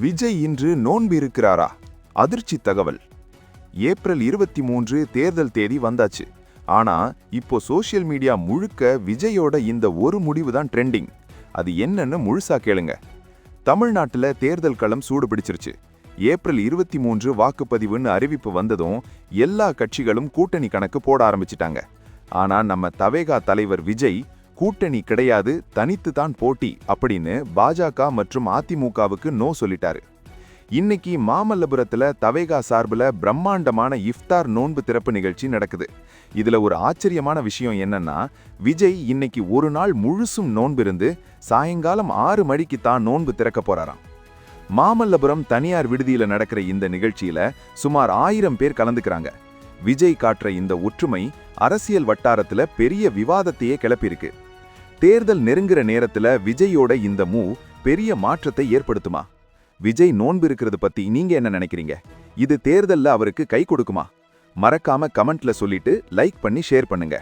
விஜய் இன்று நோன்பு இருக்கிறாரா? அதிர்ச்சி தகவல். ஏப்ரல் 23 தேர்தல் தேதி வந்தாச்சு. ஆனா இப்போ சோஷியல் மீடியா முழுக்க விஜயோட இந்த ஒரு முடிவு தான் ட்ரெண்டிங். அது என்னன்னு முழுசா கேளுங்க. தமிழ்நாட்டுல தேர்தல் களம் சூடு பிடிச்சிருச்சு. ஏப்ரல் 23 வாக்குப்பதிவுன்னு அறிவிப்பு வந்ததும் எல்லா கட்சிகளும் கூட்டணி கணக்கு போட ஆரம்பிச்சிட்டாங்க. ஆனா நம்ம தவேகா தலைவர் விஜய் கூட்டணி கிடையாது, தனித்து தான் போட்டி அப்படின்னு பாஜக மற்றும் அதிமுகவுக்கு நோ சொல்லிட்டாரு. இன்னைக்கு மாமல்லபுரத்துல தவேகா சார்புல பிரம்மாண்டமான இஃப்தார் நோன்பு திறப்பு நிகழ்ச்சி நடக்குது. இதுல ஒரு ஆச்சரியமான விஷயம் என்னன்னா, விஜய் இன்னைக்கு ஒரு நாள் முழுசும் நோன்பு இருந்து சாயங்காலம் 6 மணிக்கு தான் நோன்பு திறக்க போறாராம். மாமல்லபுரம் தனியார் விடுதியில நடக்கிற இந்த நிகழ்ச்சியில சுமார் 1000 பேர் கலந்துக்கிறாங்க. விஜய் காட்டுற இந்த ஒற்றுமை அரசியல் வட்டாரத்துல பெரிய விவாதத்தையே கிளப்பியிருக்கு. தேர்தல் நெருங்குற நேரத்துல விஜயோட இந்த மூவ் பெரிய மாற்றத்தை ஏற்படுத்துமா? விஜய் நோன்பு இருக்கிறது பத்தி நீங்க என்ன நினைக்கிறீங்க? இது தேர்தல்ல அவருக்கு கை கொடுக்குமா? மறக்காம கமெண்ட்ல சொல்லிட்டு லைக் பண்ணி ஷேர் பண்ணுங்க.